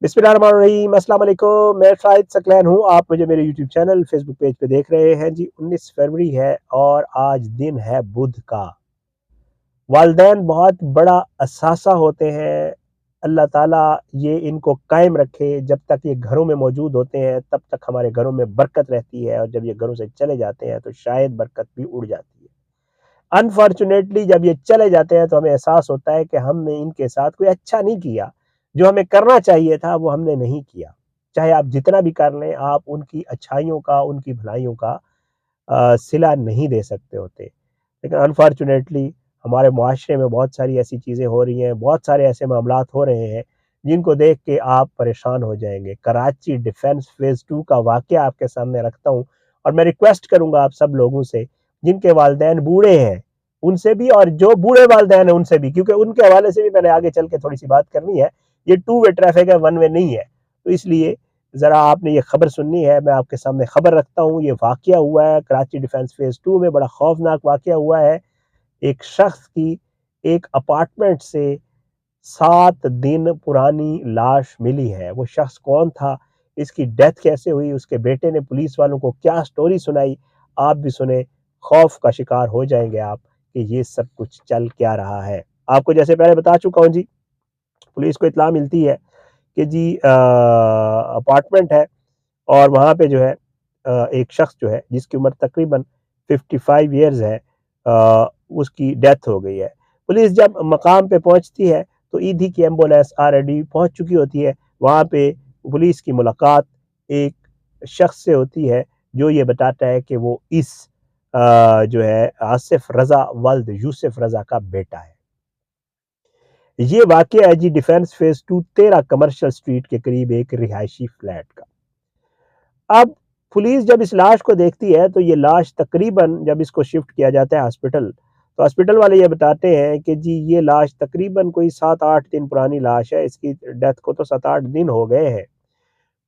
बिस्मिल्लाहिर्रहमानिर्रहीम, अस्सलाम वालेकुम। मैं शाहिद सकलैन हूँ। आप मुझे मेरे यूट्यूब चैनल फेसबुक पेज पे देख रहे हैं जी। 19 फरवरी है और आज दिन है बुध का। वालिदैन बहुत बड़ा असासा होते हैं। अल्लाह ताला ये इनको कायम रखे। जब तक ये घरों में मौजूद होते हैं तब तक हमारे घरों में बरकत रहती है, और जब ये घरों से चले जाते हैं तो शायद बरकत भी उड़ जाती है। अनफॉर्चुनेटली जब ये चले जाते हैं तो हमें एहसास होता है कि हमने इनके साथ कोई अच्छा नहीं किया। जो हमें करना चाहिए था वो हमने नहीं किया। चाहे आप जितना भी कर लें, आप उनकी अच्छाइयों का, उनकी भलाइयों का सिला नहीं दे सकते होते। लेकिन अनफॉर्चुनेटली हमारे मुआशरे में बहुत सारी ऐसी चीज़ें हो रही हैं, बहुत सारे ऐसे मामलात हो रहे हैं जिनको देख के आप परेशान हो जाएंगे। कराची डिफेंस फेज़ 2 का वाक़या आपके सामने रखता हूँ, और मैं रिक्वेस्ट करूँगा आप सब लोगों से, जिनके वालिदैन बूढ़े हैं उनसे भी, और जो बूढ़े वालिदैन हैं उनसे भी, क्योंकि उनके हवाले से भी मैंने आगे चल के थोड़ी सी बात करनी है। ये टू वे ट्रैफिक है, वन वे नहीं है। तो इसलिए ज़रा आपने ये खबर सुननी है, मैं आपके सामने खबर रखता हूँ। ये वाक़या हुआ है कराची डिफेंस फेज़ 2 में, बड़ा खौफनाक वाक़या हुआ है। एक शख्स की एक अपार्टमेंट से 7 दिन पुरानी लाश मिली है। वो शख्स कौन था, इसकी डेथ कैसे हुई, उसके बेटे ने पुलिस वालों को क्या स्टोरी सुनाई, आप भी सुने। खौफ का शिकार हो जाएंगे आप कि ये सब कुछ चल क्या रहा है। आपको जैसे पहले बता चुका हूँ जी, पुलिस को इत्तला मिलती है कि जी अपार्टमेंट है, और वहाँ पे जो है एक शख्स जो है जिसकी उम्र तकरीबन 55 ईयर्स है, उसकी डेथ हो गई है। पुलिस जब मकाम पे पहुंचती है तो ईदी की एम्बुलेंस ऑलरेडी पहुंच चुकी होती है। वहाँ पे पुलिस की मुलाकात एक शख्स से होती है जो ये बताता है कि वो इस जो है आसिफ रज़ा वल्द यूसुफ रज़ा का बेटा है। ये वाक़या है जी डिफेंस फेज़ 2 13 कमर्शियल स्ट्रीट के करीब एक रिहायशी फ्लैट का। अब पुलिस जब इस लाश को देखती है तो ये लाश तकरीबन, जब इसको शिफ्ट किया जाता है हॉस्पिटल, तो हॉस्पिटल वाले ये बताते हैं कि जी ये लाश तकरीबन कोई 7-8 दिन पुरानी लाश है, इसकी डेथ को तो 7-8 दिन हो गए हैं।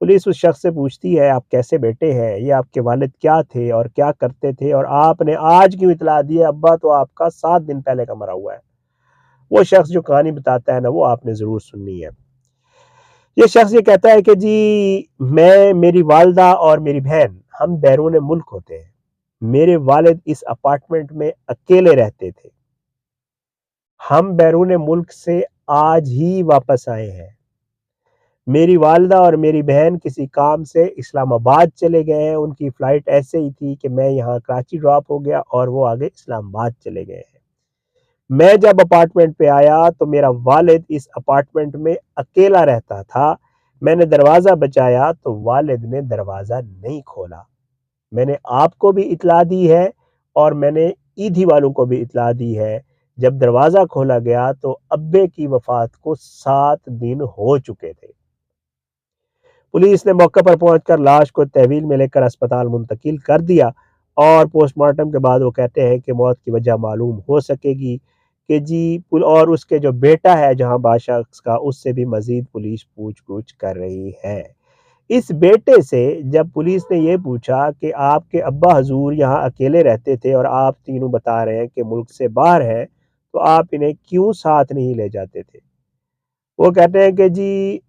पुलिस उस शख्स से पूछती है आप कैसे बेटे हैं, ये आपके वालिद क्या थे और क्या करते थे, और आपने आज क्यों इतला दी है, अब्बा तो आपका 7 दिन पहले का मरा हुआ है। वो शख्स जो कहानी बताता है ना, वो आपने ज़रूर सुननी है। ये शख्स ये कहता है कि जी मैं, मेरी वालदा और मेरी बहन, हम बैरून मुल्क होते हैं। मेरे वालिद इस अपार्टमेंट में अकेले रहते थे। हम बैरून मुल्क से आज ही वापस आए हैं। मेरी वालदा और मेरी बहन किसी काम से इस्लामाबाद चले गए हैं। उनकी फ़्लाइट ऐसे ही थी कि मैं यहाँ कराची ड्रॉप हो गया और वो आगे इस्लामाबाद चले गए हैं। मैं जब अपार्टमेंट पे आया तो मेरा वालिद इस अपार्टमेंट में अकेला रहता था। मैंने दरवाज़ा बजाया तो वालिद ने दरवाज़ा नहीं खोला। मैंने आपको भी इत्तला दी है और मैंने ईदी वालों को भी इत्तला दी है। जब दरवाज़ा खोला गया तो अब्बे की वफ़ात को 7 दिन हो चुके थे। पुलिस ने मौके पर पहुंचकर लाश को तहवील में लेकर अस्पताल मुंतकिल कर दिया, और पोस्टमार्टम के बाद वो कहते हैं कि मौत की वजह मालूम हो सकेगी कि जी और उसके जो बेटा है जहां शख्स का, उससे भी मजीद पुलिस पूछ-पूछ कर रही है। इस बेटे से जब पुलिस ने ये पूछा कि आपके अब्बा हजूर यहाँ अकेले रहते थे और आप तीनों बता रहे हैं कि मुल्क से बाहर हैं, तो आप इन्हें क्यों साथ नहीं ले जाते थे? वो कहते हैं कि जी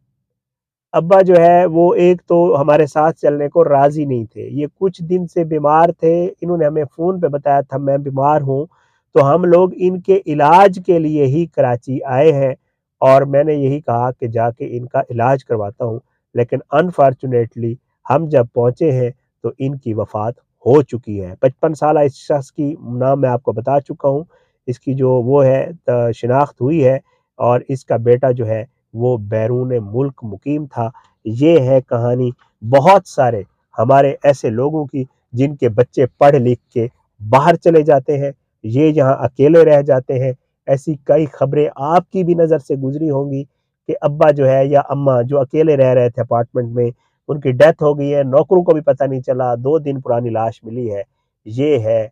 अब्बा जो है वो एक तो हमारे साथ चलने को राज़ी नहीं थे। ये कुछ दिन से बीमार थे, इन्होंने हमें फ़ोन पे बताया था मैं बीमार हूँ, तो हम लोग इनके इलाज के लिए ही कराची आए हैं, और मैंने यही कहा कि जाके इनका इलाज करवाता हूँ। लेकिन अनफॉर्चुनेटली हम जब पहुँचे हैं तो इनकी वफ़ात हो चुकी है। 55 साला इस शख़्स की नाम मैं आपको बता चुका हूँ। इसकी जो वो है शिनाख्त हुई है, और इसका बेटा जो है वो बैरून मुल्क मुकीम था। ये है कहानी बहुत सारे हमारे ऐसे लोगों की जिनके बच्चे पढ़ लिख के बाहर चले जाते हैं, ये यहाँ अकेले रह जाते हैं। ऐसी कई खबरें आपकी भी नज़र से गुजरी होंगी कि अब्बा जो है या अम्मा जो अकेले रह रहे थे अपार्टमेंट में, उनकी डेथ हो गई है, नौकरों को भी पता नहीं चला, 2 दिन पुरानी लाश मिली है। ये है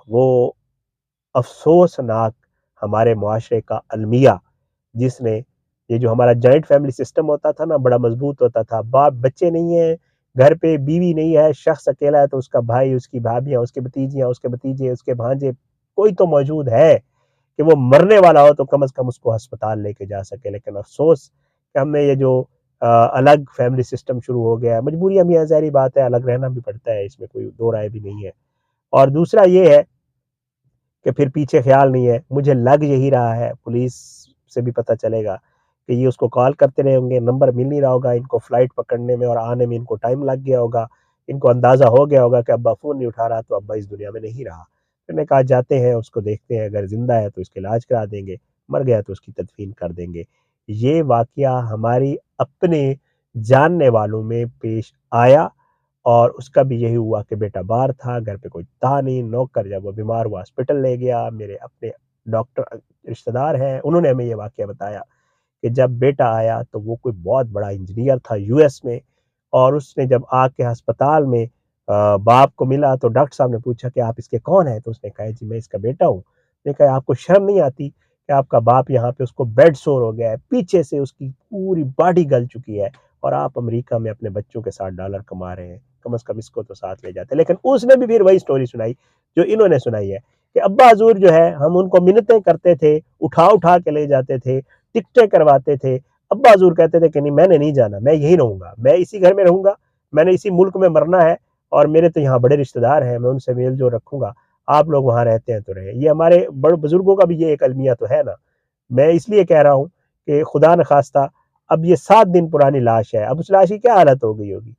वो अफ़सोसनाक हमारे मुआशरे का अलमिया, जिसने, ये जो हमारा जॉइंट फैमिली सिस्टम होता था ना, बड़ा मजबूत होता था। बाप बच्चे नहीं है, घर पे बीवी नहीं है, शख्स अकेला है तो उसका भाई, उसकी भाभियाँ, उसके भतीजियाँ, उसके भतीजे, उसके भांजे, कोई तो मौजूद है कि वो मरने वाला हो तो कम से कम उसको अस्पताल लेके जा सके। लेकिन अफ़सोस کہ ہم نے یہ جو الگ فیملی سسٹم شروع ہو گیا ہے، مجبوریاں بھی ہیں، ظاہری بات ہے، الگ رہنا بھی پڑتا ہے، اس میں کوئی دو رائے بھی نہیں ہے۔ اور دوسرا یہ ہے کہ پھر پیچھے خیال نہیں ہے، مجھے لگ یہی رہا ہے، پولیس سے بھی پتہ چلے گا کہ یہ اس کو کال کرتے رہے ہوں گے، نمبر مل نہیں رہا ہوگا، ان کو فلائٹ پکڑنے میں اور آنے میں ان کو ٹائم لگ گیا ہوگا، ان کو اندازہ ہو گیا ہوگا کہ ابا فون نہیں اٹھا رہا تو ابا اس دنیا میں نہیں رہا۔ پھر نے کہا جاتے ہیں، اس کو دیکھتے ہیں، اگر زندہ ہے تو اس کے علاج کرا دیں گے، مر گیا تو اس کی تدفین کر دیں گے۔ یہ واقعہ ہماری اپنے جاننے والوں میں پیش آیا، اور اس کا بھی یہی ہوا کہ بیٹا باہر تھا، گھر پہ کوئی تھا نہیں، نوکر جب وہ بیمار ہوا ہاسپٹل لے گیا۔ میرے اپنے ڈاکٹر رشتہ دار ہیں، انہوں نے ہمیں یہ واقعہ بتایا کہ جب بیٹا آیا تو وہ کوئی بہت بڑا انجینئر تھا یو ایس میں، اور اس نے جب آ کے ہسپتال میں باپ کو ملا تو ڈاکٹر صاحب نے پوچھا کہ آپ اس کے کون ہیں؟ تو اس نے کہا جی میں اس کا بیٹا ہوں۔ نے کہا آپ کو شرم نہیں آتی کہ آپ کا باپ یہاں پہ اس کو بیڈ سور ہو گیا ہے، پیچھے سے اس کی پوری باڈی گل چکی ہے، اور آپ امریکہ میں اپنے بچوں کے ساتھ ڈالر کما رہے ہیں، کم از کم اس کو تو ساتھ لے جاتے۔ لیکن اس نے بھی پھر وہی سٹوری سنائی جو انہوں نے سنائی ہے کہ ابا حضور جو ہے ہم ان کو منتیں کرتے تھے، اٹھا کے لے جاتے تھے، ٹکٹیں کرواتے تھے، ابا حضور کہتے تھے کہ نہیں میں نے نہیں جانا، میں یہی رہوں گا، میں اسی گھر میں رہوں گا، میں نے اسی ملک میں مرنا ہے، اور میرے تو یہاں بڑے رشتہ دار ہیں، میں ان سے میل جو رکھوں گا، آپ لوگ وہاں رہتے ہیں تو رہے۔ یہ ہمارے بڑے بزرگوں کا بھی یہ ایک المیہ تو ہے نا۔ میں اس لیے کہہ رہا ہوں کہ خدا نخواستہ اب یہ 7 دن پرانی لاش ہے، اب اس لاش کی کیا حالت ہو گئی ہوگی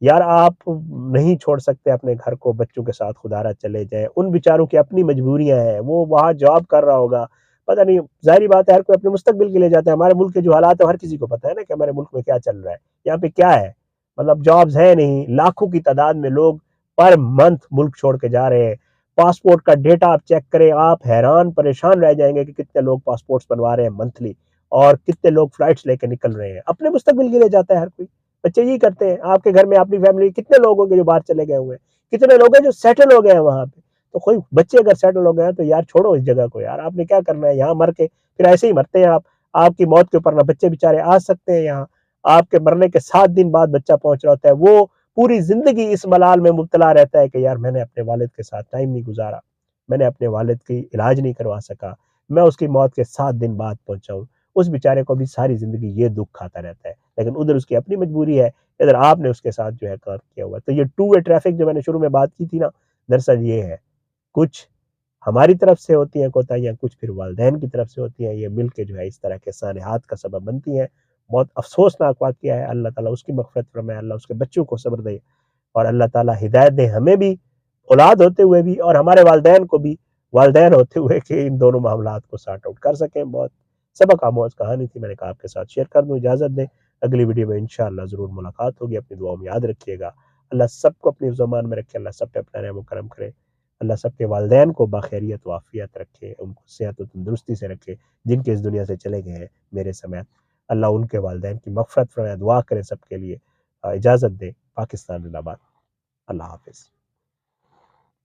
یار۔ آپ نہیں چھوڑ سکتے اپنے گھر کو، بچوں کے ساتھ خدا را چلے جائیں، ان بیچاروں کی اپنی مجبوریاں ہیں، وہ وہاں جاب کر رہا ہوگا، پتہ نہیں، ظاہری بات ہے ہر کوئی اپنے مستقبل کے لیے جاتا ہے۔ ہمارے ملک کے جو حالات ہیں ہر کسی کو پتہ ہے نا کہ ہمارے ملک میں کیا چل رہا ہے، یہاں پہ کیا ہے، مطلب جابز ہے نہیں، لاکھوں کی تعداد میں لوگ پر منتھ ملک چھوڑ کے جا رہے ہیں۔ پاسپورٹ کا ڈیٹا آپ چیک کریں، آپ حیران پریشان رہ جائیں گے کہ کتنے لوگ پاسپورٹس بنوا رہے ہیں منتھلی، اور کتنے لوگ فلائٹس لے کے نکل رہے ہیں، اپنے مستقبل کے لیے جاتا ہے ہر کوئی۔ بچے یہی کرتے ہیں۔ آپ کے گھر میں اپنی فیملی کتنے لوگ ہوں گے جو باہر چلے گئے ہوئے ہیں، کتنے لوگ ہیں جو سیٹل ہو گئے ہیں وہاں پہ، تو کوئی بچے اگر سیٹل ہو گئے ہیں تو یار چھوڑو اس جگہ کو یار، آپ نے کیا کرنا ہے یہاں مر کے، پھر ایسے ہی مرتے ہیں آپ کی موت کے اوپر نہ بچے بیچارے آ سکتے ہیں یہاں، آپ کے مرنے کے 7 دن بعد بچہ پہنچ رہا ہوتا ہے، وہ پوری زندگی اس ملال میں مبتلا رہتا ہے کہ یار میں نے اپنے والد کے ساتھ ٹائم نہیں گزارا، میں نے اپنے والد کی علاج نہیں کروا سکا، میں اس کی موت کے 7 دن بعد پہنچا ہوں۔ اس بیچارے کو بھی ساری زندگی یہ دکھ کھاتا رہتا ہے، لیکن ادھر اس کی اپنی مجبوری ہے، ادھر آپ نے اس کے ساتھ جو ہے کام کیا ہوا ہے۔ تو یہ ٹو وے ٹریفک جو میں نے شروع میں بات کی تھی نا، دراصل یہ ہے، کچھ ہماری طرف سے ہوتی ہیں کوتاہیاں، کچھ پھر والدین کی طرف سے ہوتی ہیں، یہ مل کے جو ہے اس طرح کے سانحات کا سبب بنتی ہیں۔ بہت افسوسناک واقعہ ہے، اللہ تعالیٰ اس کی مغفرت فرمائے، اللہ اس کے بچوں کو صبر دے، اور اللہ تعالیٰ ہدایت دے ہمیں بھی، اولاد ہوتے ہوئے بھی، اور ہمارے والدین کو بھی والدین ہوتے ہوئے، کہ ان دونوں معاملات کو سارٹ آؤٹ کر سکیں۔ بہت سبق آموز کہانی تھی، میں نے کہا آپ کے ساتھ شیئر کر دوں۔ اجازت دیں، اگلی ویڈیو میں انشاءاللہ ضرور ملاقات ہوگی، اپنی دعاؤں میں یاد رکھیے گا۔ اللہ سب کو اپنی زمان میں رکھے، اللہ سب پہ اپنا رحم و کرم کرے، اللہ سب کے والدین کو باخیریت و عافیت رکھے، ان کو صحت و تندرستی سے رکھے، جن کے اس دنیا سے چلے گئے ہیں میرے سمیت، اللہ ان کے والدین کی مغفرت فرمائے، دعا کریں سب کے لیے۔ اجازت دیں، پاکستان زندہ باد، اللہ حافظ۔